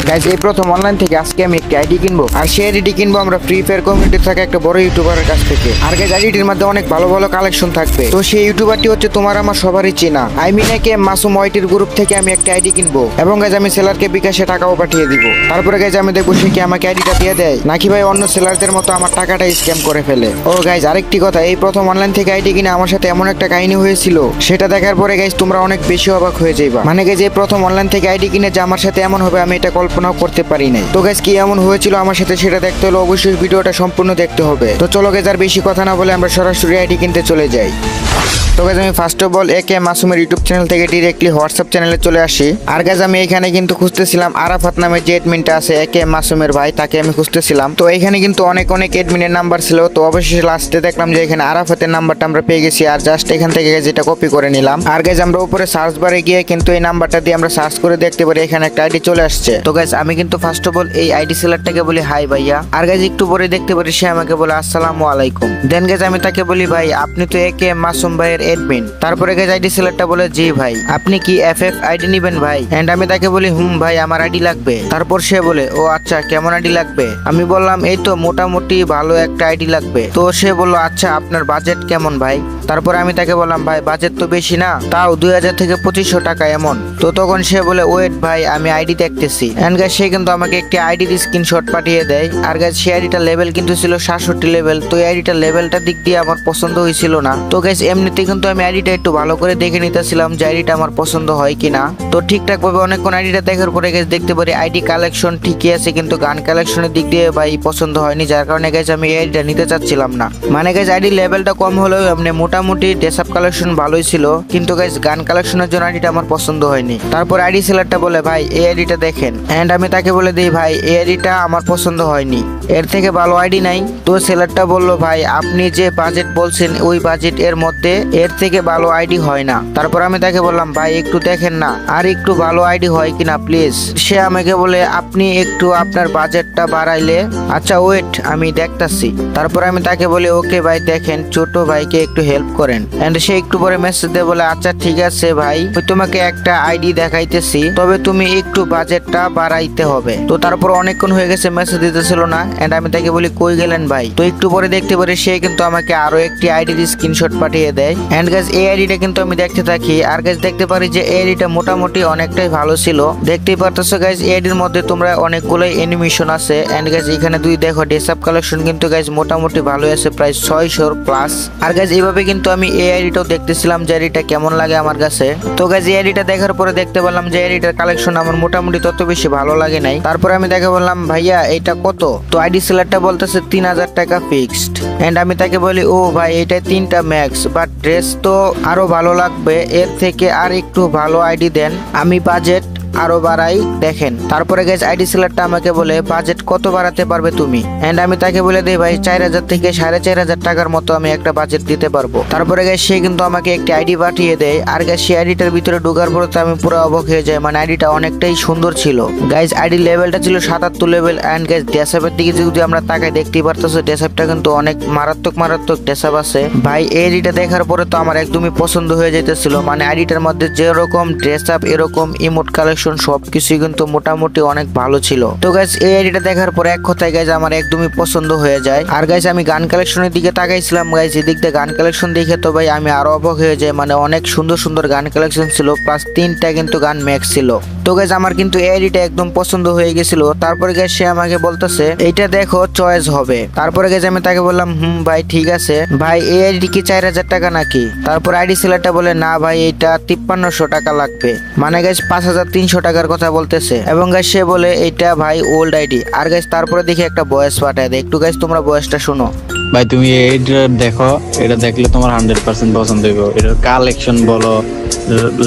Guys এই প্রথম online থেকে আজকে আমি একটি আইডি কিনবো, আর সেই আইডি কিনবো আমরা ফ্রি ফায়ার কমিউনিটি থেকে একটা বড় ইউটিউবারের কাছ থেকে। আর গাইজ আইডিটির মধ্যে অনেক ভালো ভালো কালেকশন থাকবে। তো সেই ইউটিউবারটি হচ্ছে তোমার আমার সবারই চেনা আইমিনাকে মাসুম ওয়াইটির গ্রুপ থেকে আমি একটা আইডি কিনবো, এবং গাইজ আমি সেলারকে বিকাশে টাকাও পাঠিয়ে দিব। তারপরে গাইজ আমি দেখবো সে কি আমাকে আইডিটা দিয়ে দেয়, নাকি ভাই অন্য সেলারদের মতো আমার টাকাটা স্ক্যাম করে ফেলে। ও গাইজ আরেকটি কথা, এই প্রথম অনলাইন থেকে আইডি কিনে আমার সাথে এমন একটা কাহিনী হয়েছিল, সেটা দেখার পরে গাইজ তোমরা অনেক বেশি অবাক হয়ে যাইবা। মানে গাইজ এই প্রথম অনলাইন থেকে আইডি কিনে যে আমার সাথে এমন হবে আমি এটা কল্পনাও করতে পারি নাই। তো গাইজ কি এমন হয়েছিল আমার সাথে সেটা দেখতে হলে অবশ্যই ভিডিওটা সম্পূর্ণ দেখতে হবে। তো চলো গাইজ আর বেশি কথা না বলে আমরা সরাসরি আইডি কিনতে চলে যাই। তো গাইজ আমি ফার্স্ট অফ অল একে মাসুমের ইউটিউব চ্যানেল থেকে ডিরেক্টলি হোয়াটসঅ্যাপ চ্যানেলে চলে আসি। আর গাইজ আমি এখানে কিন্তু খুঁজতেছিলাম আরাফাত নামে যে এডমিনটা আছে একে মাসুমের ভাই, তাকে আমি খুঁজতেছিলাম। তো এখানে কিন্তু অনেক এডমিনের নাম্বার ছিল। তো অবশেষে লাস্টে দেখলাম যে এখানে আরাফাতের নাম্বারটা আমরা পেয়ে গেছি, আর জাস্ট এখান থেকে যেটা কপি করে নিলাম। আর গাইজ আমরা উপরে সার্চ বারে গিয়ে কিন্তু এই নাম্বারটা দিয়ে আমরা সার্চ করে দেখতে পারি এখানে একটা আইডি চলে আসছে। তো গাইজ আমি কিন্তু ফার্স্ট অফ অল এই আইডি সেলারটাকে বলি হাই ভাইয়া। আর গাইজ একটু পরে দেখতে পারি সে আমাকে বলে আসসালামু আলাইকুম। দেন গাইজ আমি তাকে বলি ভাই আপনি তো একে মাসুম ভাইয়ের এডমিন। তারপরে গাইজ আইডি সেলারটা বলে জি ভাই, আপনি কি এফএফ আইডি নিবেন ভাই? এন্ড আমি তাকে বলি ভাই আমার আইডি লাগবে। তারপর সে বলে ও আচ্ছা কেমন আইডি লাগবে? আমি বললাম এই তো মোটামুটি ভালো একটা আইডি লাগবে। তো সে বললো আচ্ছা আপনার বাজেট কেমন ভাই? তারপর আমি তাকে বললাম ভাই বাজেট তো বেশি না, তাও 2000 থেকে 2500 টাকা এমন। তো তখন সে বলে ওয়েট ভাই আমি আইডি দেখতেছি। এন্ড গাইজ সে কিন্তু আমাকে একটি আইডির স্ক্রিনশট পাঠিয়ে দেয়। আর গাইজ সেই আইডিটা লেভেল কিন্তু ছিল 67 লেভেল। তো এই আইডিটা লেভেলটার দিক দিয়ে আমার পছন্দ হয়েছিল না। তো গাইজ এমনিতে কিন্তু আমি আইডিটা একটু ভালো করে দেখে নিতেছিলাম যে আইডিটা আমার পছন্দ হয় কিনা। তো ঠিকঠাক ভাবে অনেকক্ষণ আইডিটা দেখার পরে গাইজ দেখতে পারি আইডি কালেকশন ঠিকই আছে, কিন্তু গান কালেকশনের দিক দিয়ে ভাই পছন্দ হয়নি, যার কারণে গাইজ আমি এই আইডিটা নিতে চাচ্ছিলাম না। মানে গাইজ আইডি লেভেলটা কম হলেও এমনি মোটামুটি ড্রেসআপ কালেকশন ভালোই ছিল, কিন্তু গাইজ গান কালেকশনের জন্য আইডিটা আমার পছন্দ হয়নি। তারপর আইডি সেলারটা বলে ভাই এই আইডিটা দেখেন। এন্ড আমি তাকে বলে দিই ভাই এই আইডিটা আমার পছন্দ হয়নি, এর থেকে ভালো আইডি নাই। তো সেলারটা বলল ভাই আপনি যে বাজেট বলছেন ওই বাজেট এর মধ্যে এর থেকে ভালো আইডি হয় না। তারপর আমি তাকে বললাম ভাই একটু দেখেন না আর একটু ভালো আইডি হয় কিনা প্লিজ। সে আমাকে বলে আপনি একটু আপনার বাজেটটা বাড়াইলে আচ্ছা ওয়েট আমি দেখতাছি। তারপর আমি তাকে বলি ওকে ভাই দেখেন ছোট ভাইকে একটু হেল্প করেন। এন্ড সে একটু পরে মেসেজ দিয়ে বলে আচ্ছা ঠিক আছে ভাই আমি তোমাকে একটা আইডি দেখাইতেছি, তবে তুমি একটু বাজেটটা বাড়াইতে হবে। তো তারপর অনেকক্ষণ হয়ে গেছে মেসেজ দিতেছিল না। এন্ড আমি তাকে বলি কই গেলেন ভাই? তো একটু পরে দেখতে পারি সে কিন্তু আমাকে আরো একটি আইডির স্ক্রিনশট পাঠিয়ে দেয়। এন্ড গাইজ এই আইডিটা কিন্তু আমি দেখতে থাকি। আর গাইজ দেখতে পারি যে এই আইডিটা মোটামুটি অনেকটাই ভালো ছিল। দেখতেই পারতেছো গাইজ এই আইডির মধ্যে তোমরা অনেকগুলোই অ্যানিমেশন আছে। এন্ড গাইজ এখানে দুই দেখো ড্রেসআপ কালেকশন কিন্তু গাইজ মোটামুটি ভালো আছে, প্রায় 600 প্লাস। আর গাইজ এইভাবে কিন্তু আমি এই আইডিটাও দেখতেছিলাম যে আইডিটা কেমন লাগে আমার কাছে। তো গাইজ এই আইডিটা দেখার পরে দেখতে পেলাম যে আইডিটার কালেকশন আমার মোটামুটি তত বেশি ভালো লাগে নাই। তারপরে আমি তাকে বললাম ভাইয়া এটা কত? তো আইডি সেলারটা বলতেছে 3000 টাকা ফিক্সড। এন্ড আমি তাকে বলি ও ভাই এটা 3টা ম্যাক্স, বাট ড্রেস তো আরো ভালো লাগবে, এর থেকে আর একটু ভালো আইডি দেন, আমি বাজেট আরো বাড়াই দেখেন। তারপরে গাইজ আইডি সেলারটা আমাকে বলে বাজেট কত বাড়াতে পারবে তুমি? এন্ড আমি তাকে বলে দিই ভাই 4000 থেকে 4500 টাকার মতো আমি একটা বাজেট দিতে পারবো। তারপরে গাইজ সে কিন্তু আমাকে একটি আইডি পাঠিয়ে দেয়। আর গাইজ সেই আইডিটার ভিতরে ঢোকার পরে তো আমি পুরো অবাক হয়ে যাই, মানে আইডিটা অনেকটাই সুন্দর ছিল। গাইজ আইডি লেভেলটা ছিল 77 লেভেল। এন্ড গাইজ ড্রেসআপের দিকে যদি আমরা তাকাই দেখতেই পারতেছো ড্রেসআপটা কিন্তু অনেক মারাত্মক ড্রেসআপ আছে ভাই। এই আইডিটা দেখার পরে তো আমার একদমই পছন্দ হয়ে যেতেছিল, মানে আইডিটার মধ্যে যেরকম ড্রেসআপ এরকম ইমোট কালেকশন সবকিছুই কিন্তু মোটামুটি অনেক ভালো ছিল। তো গাইজ এই আইডিটা দেখার পর এক কথায় গাইজ আমার একদমই পছন্দ হয়ে যায়। আর গাইজ আমি গান কালেকশনের দিকে তাকাইছিলাম, গাইজ এদিক দিয়ে গান কালেকশন দেখে তো ভাই আমি আরো অবাক হয়ে যাই, মানে অনেক সুন্দর গান কালেকশন ছিল, প্লাস 3টা কিন্তু গান ম্যাক্স ছিল। তো গাইজ আমার কিন্তু এই আইডিটা একদম পছন্দ হয়ে গেছিল। তারপরে গাইজ সে আমাকে বলতেছে এইটা দেখো চয়েস হবে। তারপরে গাইজ আমি তাকে বললাম ভাই ঠিক আছে ভাই এই আইডি কি 4000 টাকা নাকি? তারপর আইডি সেলারটা বলে না ভাই এটা 5300 টাকা লাগবে, মানে গাইজ 5300 টাকার কথা বলতেছে। এবং গাইজ সে বলে এটা ভাই ওল্ড আইডি। আর গাইজ তারপরে দেখি একটা ভয়েস পাঠায় দেয়, একটু গাইজ তোমরা ভয়েসটা শুনো। ভাই তুমি এইটা দেখো, এটা দেখলে তোমার 100% পছন্দ হইব। এটার কালেকশন বলো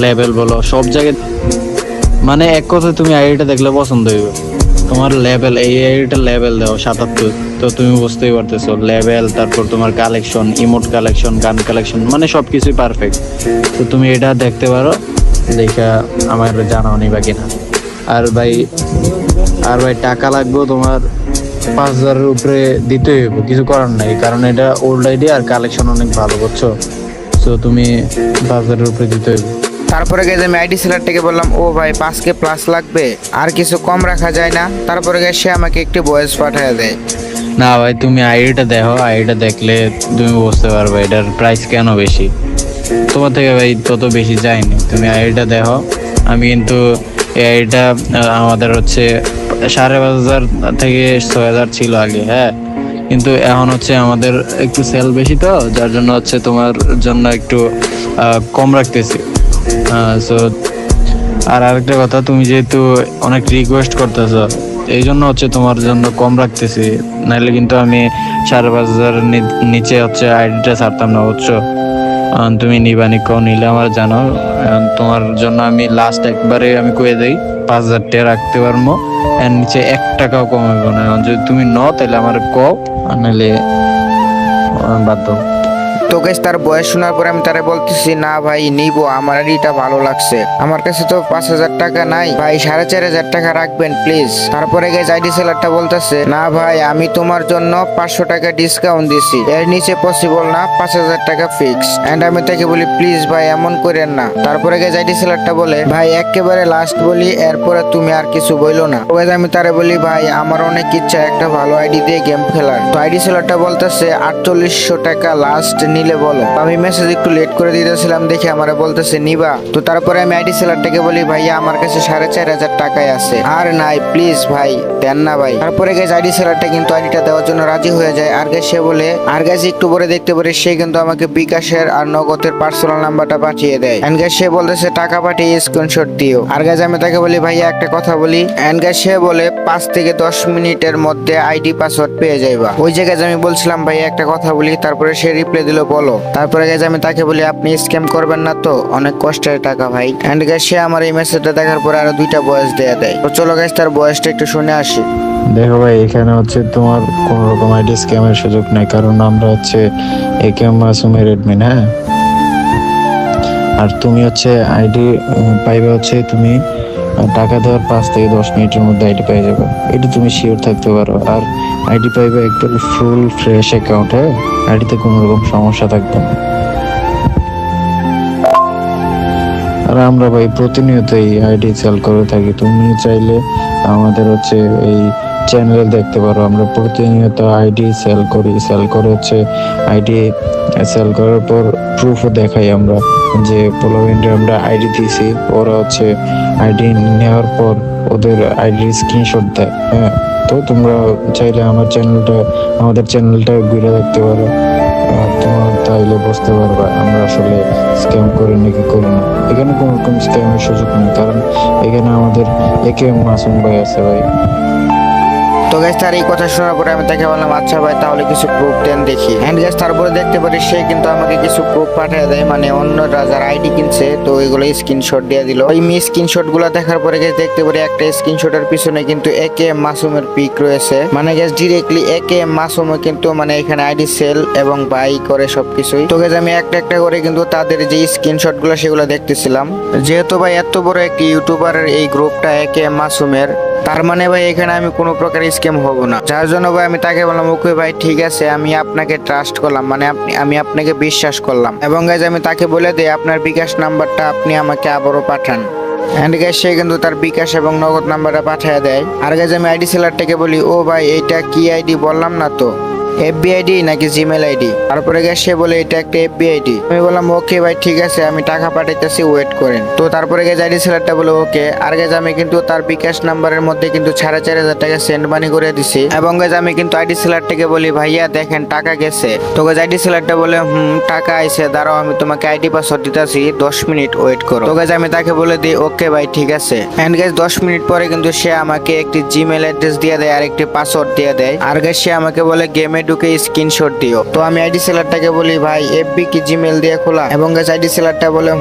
লেভেল বলো সব জায়গায়, মানে এক কথা তুমি আইডিটা দেখলে পছন্দ হইব। তোমার লেভেল এই আইডিটা লেভেল দাও 77, তো তুমি বুঝতেই পারতেছো লেভেল, তারপর তোমার কালেকশন ইমোট কালেকশন গান কালেকশন মানে সবকিছুই পারফেক্ট। তো তুমি এটা দেখতে পারো, দেখা আমার জানাও নিবা কিনা। আর ভাই টাকা লাগবে তোমার 5000-এর উপরে দিতে হইব, কিছু করার নাই, কারণ এটা ওল্ড আইডি আর কালেকশন অনেক ভালো বুঝছো। তো তুমি 5000-এর উপরে দিতে হইব। তারপরে গাইজ আমি আইডি সেলারটাকে বললাম ও ভাই 5K প্লাস লাগবে, আর কিছু কম রাখা যায় না? তারপরে গাইজ সে আমাকে একটি ভয়েস পাঠিয়ে দেয়। না ভাই, তুমি আইডিটা দেখো, আইডিটা দেখলে তুমি বুঝতে পারবে এটার প্রাইস কেন বেশি। তোমার থেকে ভাই তত বেশি যায়নি, তুমি আইডিটা দেখো। আমি কিন্তু এই আইডিটা আমাদের হচ্ছে 5,500 থেকে 6,000 ছিল আগে, হ্যাঁ, কিন্তু এখন হচ্ছে আমাদের একটু সেল বেশি, তো যার জন্য হচ্ছে তোমার জন্য একটু কম রাখতেছি। সো আর আরেকটা কথা, তুমি যেহেতু অনেক রিকোয়েস্ট করতেছো, এই জন্য হচ্ছে তোমার জন্য কম রাখতেছি, নাহলে কিন্তু আমি 5,500 নিচে হচ্ছে আইডিটা ছাড়তাম না, বুঝছো। তুমি নিবানি কও, নিলে আমার জানো। তোমার জন্য আমি লাস্ট একবারে আমি কয়ে দেই 5,000 টাকা রাখতে পারবো, এর নিচে 1 টাকাও কমাবো না। এখন যদি তুমি নও তাহলে আমার কও, আর নাহলে বাদ দাও। তো গাইজ তার বয়স শোনার পরে আমি তারা বলতেছি না ভাই নিব, আমার আইডিটা ভালো লাগছে, আমার কাছে তো 5,000 টাকা নাই ভাই, 4,500 টাকা রাখবেন প্লিজ। তারপরে গাইজ আইডি সেলারটা বলতেছে না ভাই, আমি তোমার জন্য 500 টাকা ডিসকাউন্ট দিছি, এর নিচে পসিবল না, 5,000 টাকা ফিক্স। এন্ড আমি তাকে বলি প্লিজ ভাই এমন করেন না। তারপরে গাইজ আইডি সেলারটা বলে ভাই একেবারে লাস্ট বলি, এরপরে তুমি আর কিছু বইলো না। তো গাইজ আমি তারে বলি ভাই আমার অনেক ইচ্ছা একটা ভালো আইডি দিয়ে গেম খেলার। তো আইডি সেলারটা বলতেছে 4,800 টাকা লাস্ট নিলে বলো। আমি মেসেজ একটু লেট করে দিতেছিলাম দেখে আমারে বলতেছে নিবা। তো তারপরে আমি আইডি সেলারটাকে বলি ভাইয়া আমার কাছে 4,500 টাকাই আছে, আর নাই প্লিজ ভাই দেন না ভাই। তারপরে গাইজ আইডি সেলারটা কিন্তু আইডিটা দেওয়ার জন্য রাজি হয়ে যায়। আর গাইজ সে বলে, আর গাইজ একটু পরে দেখতে পারে সে কিন্তু আমাকে বিকাশের আর নগদের পার্সোনাল নাম্বারটা পাঠিয়ে দেয়। এন্ড গাইজ সে বলতেছে টাকা পাঠিয়ে স্ক্রিনশট দিও। আর গাইজ আমি তাকে বলি ভাইয়া একটা কথা বলি। এন্ড গাইজ সে বলে 5 থেকে 10 মিনিটের মধ্যে আইডি পাসওয়ার্ড পেয়ে যাইবা। ওই জায়গায় আমি বলছিলাম ভাইয়া একটা কথা বলি, তারপরে সে রিপ্লাই দিল বলো। তারপরে গাইজ আমি তাকে বলি আপনি স্ক্যাম করবেন না তো, অনেক কষ্টের টাকা ভাই। এন্ড গাইজ সে আমার এই মেসেজটা দেখার পরে আরো 2টা ভয়েস দেয়া দেয়। তো চলো গাইজ তার ভয়েসটা একটু শুনে আসি। দেখো ভাই, এখানে হচ্ছে তোমার কোন রকম আইডি স্ক্যামের সুযোগ নেই, কারণ আমরা হচ্ছে একেএম মাসুমের এডমিন, হ্যাঁ। আর তুমি হচ্ছে আইডি পাইবে হচ্ছে তুমি টাকা দেওয়ার 5 থেকে 10 মিনিটের মধ্যে আইডি পেয়ে যাবে, এটা তুমি শিওর থাকতে পারো। আর আইডি পাইবে একদম ফুল ফ্রেশ অ্যাকাউন্ট, হ্যাঁ, আইডিতে কোনো রকম সমস্যা থাকবে না। আর আমরা ভাই প্রতিনিয়ত এই আইডি সেল করে থাকি, তুমি চাইলে আমাদের হচ্ছে এই চ্যানেলে দেখতে পারো, আমরা প্রতিনিয়ত আইডি সেল করি। সেল করে হচ্ছে আইডি সেল করার পর প্রুফও দেখাই আমরা, যে ফলোইন্ডে আমরা আইডি দিয়েছি, ওরা হচ্ছে আইডি নেওয়ার পর ওদের আইডির স্ক্রিনশট দেয়, হ্যাঁ। তো তোমরা চাইলে আমাদের চ্যানেলটা ঘুরে দেখতে পারো, তোমার তাইলে বুঝতে পারবা আমরা আসলে স্ক্যাম করি নাকি করি না। এখানে কোনো রকম স্ক্যামের সুযোগ নেই, কারণ এখানে আমাদের একেএম মাসুম ভাই আছে ভাই। তো গাইজ তার এই কথা শোনার পরে আমি তাকে বললাম আচ্ছা ভাই তাহলে কিছু প্রুফ দেন দেখি। এন্ড গাইজ তারপরে দেখতে পারি সে কিন্তু আমাকে কিছু প্রুফ পাঠিয়ে দেয়, মানে অন্যরা যারা আইডি কিনছে তো ওইগুলো স্ক্রিনশট দিয়ে দিল। ওই স্ক্রিনশট গুলো দেখার পরে গাইজ দেখতে পারি একটা স্ক্রিনশটের পিছনে কিন্তু একেএম মাসুমের পিক রয়েছে, মানে গাইজ ডিরেক্টলি একেএম মাসুমও কিন্তু মানে এখানে আইডি সেল এবং বাই করে সবকিছুই। তো গাইজ আমি একটা একটা করে কিন্তু তাদের যে স্ক্রিনশট গুলো সেগুলো দেখতেছিলাম। যেহেতু ভাই এত বড় একটি ইউটিউবারের এই গ্রুপটা একেএম মাসুমের, তার মানে ভাই এখানে আমি কোনো প্রকার স্ক্যাম হব না। যার জন্য ভাই আমি তাকে বললাম ওকে ভাই ঠিক আছে, আমি আপনাকে ট্রাস্ট করলাম, মানে আমি আপনাকে বিশ্বাস করলাম। এবং গাইজ আমি তাকে বলে দিই আপনার বিকাশ নাম্বারটা আপনি আমাকে আবারও পাঠান। এন্ড গাইজ সে কিন্তু তার বিকাশ এবং নগদ নাম্বারটা পাঠিয়ে দেয়। আর গাইজ আমি আইডি সেলারটাকে বলি ও ভাই এইটা কি আইডি বললাম না তো, এফবি আইডি নাকি জিমেল আইডি? তারপরে গিয়ে সে বলে এটা একটা এফবি আইডি। আমি বললাম ওকে ভাই ঠিক আছে, আমি টাকা পাঠাইতেছি, ওয়েট করেন। তো তারপরে গিয়ে আইডি সেলারটা বলে ওকে। আর গেছে আমি কিন্তু তার বিকাশ নাম্বারের মধ্যে কিন্তু 4,500 টাকা সেন্ড মানি করে দিছি। এবং গেছে আমি কিন্তু আইডি সেলারটাকে বলি ভাইয়া দেখেন টাকা গেছে। তো গেছে আইডি সেলারটা বলে টাকা আইছে, দাঁড়াও আমি তোমাকে আইডি পাসওয়ার্ড দিতেছি, 10 মিনিট ওয়েট করো। তো গেছে আমি তাকে বলে দিই ওকে ভাই ঠিক আছে। এন্ড গেছে 10 মিনিট পরে কিন্তু সে আমাকে একটি জিমেল অ্যাড্রেস দিয়ে দেয় আর একটি পাসওয়ার্ড দিয়ে দেয়। আর গেছে সে আমাকে বলে গেমে ঢুকে স্ক্রিনশট দিও। তো আমি আইডি সেলারটাকে বলি ভাই এফবি কি জিমেল দিয়ে খোলা? এবং গাইস আইডি সেলারটা বলে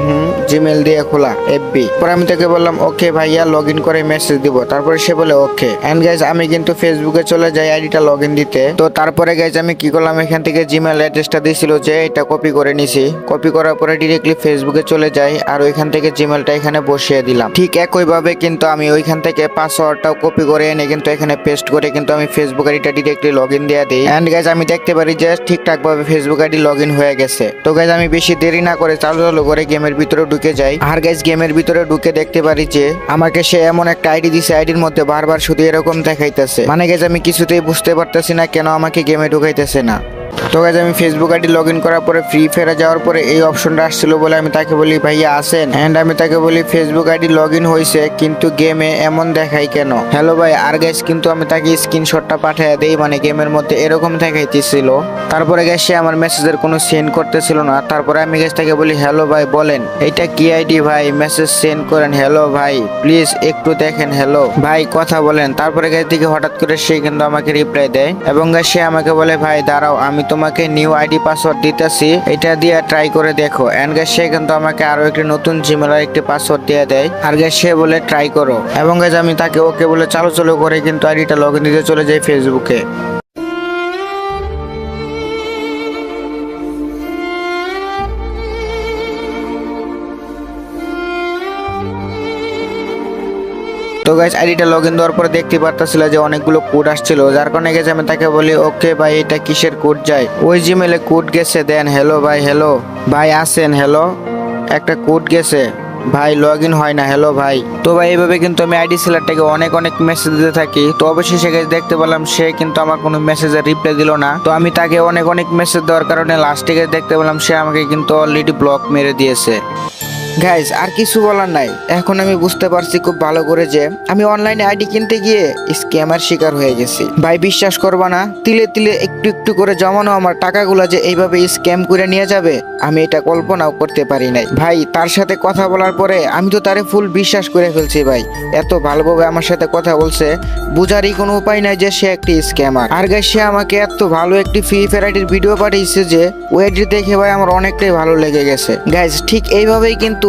জিমেল দিয়ে খোলা এফবি। পরে আমি তাকে বললাম ওকে ভাইয়া লগইন করে মেসেজ দিব। তারপরে সে বলে ওকে। এন্ড গাইস আমি কিন্তু ফেসবুকে চলে যাই আইডিটা লগইন দিতে। তো তারপরে গাইস আমি কি করলাম, এখান থেকে জিমেল অ্যাড্রেসটা দিছিল যে এটা কপি করে নিছি। কপি করার পরে ডিরেক্টলি ফেসবুকে চলে যাই আর ওইখান থেকে জিমেলটা এখানে বসিয়ে দিলাম। ঠিক একইভাবে কিন্তু আমি ওইখান থেকে পাসওয়ার্ডটাও কপি করে এনে কিন্তু এখানে পেস্ট করে কিন্তু আমি ফেসবুক আইডিটা ডিরেক্টলি লগইন দিয়ে দিই। এন্ড ফাইনালি গাইজ আমি দেখতে পারি যে ঠিকঠাক ভাবে ফেসবুক আইডি লগ ইন হয়ে গেছে। তো গাইজ আমি বেশি দেরি না করে চালু করে গেমের ভিতরে ঢুকে যাই। আর গাইজ গেমের ভিতরে ঢুকে দেখতে পারি যে আমাকে সে এমন একটা আইডি দিছে, আইডির মধ্যে বারবার শুধু এরকম দেখাইতেছে। মানে গাইজ আমি কিছুতেই বুঝতে পারতেছি না কেন আমাকে গেমে ঢুকাইতেছে না। তো গাইজ আমি ফেসবুক আইডি লগ ইন করার পরে ফ্রি ফায়ারে যাওয়ার পরে এই অপশনটা আসছিল বলে আমি তাকে বলি ভাইয়া আসেন, এন্ড আমি তাকে বলি ফেসবুক আইডি লগ ইন হয়েছে কিন্তু গেমে এমন দেখাই কেন, হ্যালো ভাই। আর গাইজ কিন্তু আমি তাকে স্ক্রিনশটটা পাঠিয়ে দেই, মানে গেমের মধ্যে এরকম দেখাইতেছিল। তারপরে গাইজ সে আমার মেসেজের কোনো সেন্ড করতেছিল না। তারপরে আমি গাইজ তাকে বলি হ্যালো ভাই বলেন এটা কি আইডি ভাই, মেসেজ সেন্ড করেন, হ্যালো ভাই প্লিজ একটু দেখেন, হ্যালো ভাই কথা বলেন। তারপরে গাইজ দিকে হঠাৎ করে সে কিন্তু আমাকে রিপ্লাই দেয় এবং গাইজ সে আমাকে বলে ভাই দাঁড়াও আমি তোমাকে নিউ আইডি পাসওয়ার্ড দিতেছি, এটা দিয়ে ট্রাই করে দেখো। এন্ড গাইজ সে কিন্তু আমাকে আরো একটি নতুন জিমেল আর একটি পাসওয়ার্ড দিয়ে দেয়। আর গাইজ সে বলে ট্রাই করো এবং গাইজ আমি তাকে ওকে বলে চালু করে কিন্তু আইডিটা লগ ইন দিতে চলে যাই ফেসবুকে। তো গাইজ আইডিটা লগ ইন দেওয়ার পরে দেখতে পারতেছিল যে অনেকগুলো কোড আসছিল, যার কারণে গেছে আমি তাকে বলি ওকে ভাই এটা কিসের কোড যায়, ওই জিমেলে কোড গেছে দেন, হ্যালো ভাই, হ্যালো ভাই আসেন, হ্যালো একটা কোড গেছে ভাই লগ ইন হয় না, হ্যালো ভাই। তো ভাই এইভাবে কিন্তু আমি আইডি সেলারটাকে অনেক মেসেজ দিতে থাকি। তো অবশেষে গাইজ দেখতে পেলাম সে কিন্তু আমার কোনো মেসেজের রিপ্লাই দিল না। তো আমি তাকে অনেক মেসেজ দেওয়ার কারণে লাস্টে গিয়ে দেখতে পেলাম সে আমাকে কিন্তু অলরেডি ব্লক মেরে দিয়েছে। গাইজ আর কিছু বলার নাই, এখন আমি বুঝতে পারছি খুব ভালো করে যে আমি অনলাইনে আইডি কিনতে গিয়ে স্ক্যামার শিকার হয়ে গেছি। ভাই বিশ্বাস করবা না, তিলে তিলে একটু করে জমানো আমার টাকাগুলো যে এইভাবে স্ক্যাম করে নিয়ে যাবে আমি এটা কল্পনাও করতে পারি নাই। ভাই তার সাথে কথা বলার পরে আমি তো তারে ফুল বিশ্বাস করে ফেলছি। ভাই এত ভালোভাবে আমার সাথে কথা বলছে, বুঝারই কোনো উপায় নাই যে সে একটি স্ক্যামার। আর গাইজ সে আমাকে এত ভালো একটি ফ্রি ফায়ার আইডির ভিডিও পাঠিয়েছে যে ওই আইডি দেখে ভাই আমার অনেকটাই ভালো লেগে গেছে। গাইজ ঠিক এইভাবেই কিন্তু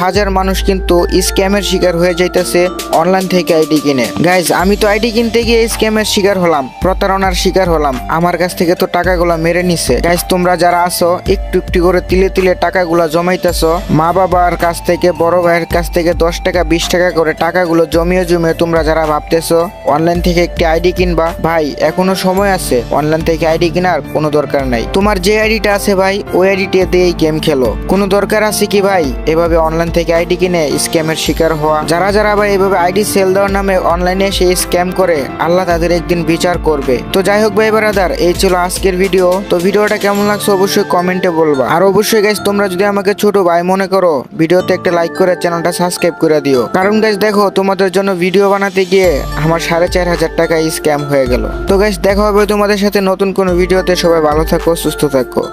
হাজার মানুষ কিন্তু স্ক্যামের শিকার হয়ে যাইতেছে অনলাইন থেকে আইডি কিনে। গাইজ আমি তো আইডি কিনতে গিয়ে স্ক্যামের শিকার হলাম, প্রতারণার শিকার হলাম, আমার কাছ থেকে তো টাকাগুলো মেরে নিছে। গাইজ তোমরা যারা আছো একটু করে তিলে টাকাগুলো জমাইতেছো, মা বাবার কাছ থেকে বড় ভাইয়ের কাছ থেকে 10 টাকা 20 টাকা করে টাকাগুলো জমিয়ে তোমরা যারা ভাবতেছো অনলাইন থেকে একটি আইডি কিনবা, ভাই এখনো সময় আছে, অনলাইন থেকে আইডি কেনার কোনো দরকার নাই। তোমার যে আইডিটা আছে ভাই ওই আইডিটা দিয়েই গেম খেলো, কোনো দরকার আছে কি ভাই এভাবে অনলাইন থেকে আইডি কিনে স্ক্যামের শিকার হওয়া। যারা ভাই এভাবে আইডি সেল দেওয়ার নামে অনলাইনে এসে স্ক্যাম করে আল্লাহ তাদের একদিন বিচার করবে। তো যাই হোক ভাই ব্রাদার, এই ছিল আজকের ভিডিও। তো ভিডিওটা কেমন লাগছে অবশ্যই কমেন্টে বলবা। আর অবশ্যই গাইজ তোমরা যদি আমাকে ছোট ভাই মনে করো ভিডিওতে একটা লাইক করে চ্যানেলটা সাবস্ক্রাইব করে দিও, কারণ গাইজ দেখো তোমাদের জন্য ভিডিও বানাতে গিয়ে আমার 4500 টাকা স্ক্যাম হয়ে গেল। তো গাইজ দেখা হবে তোমাদের সাথে নতুন কোনো ভিডিওতে, সবাই ভালো থাকো সুস্থ থাকো।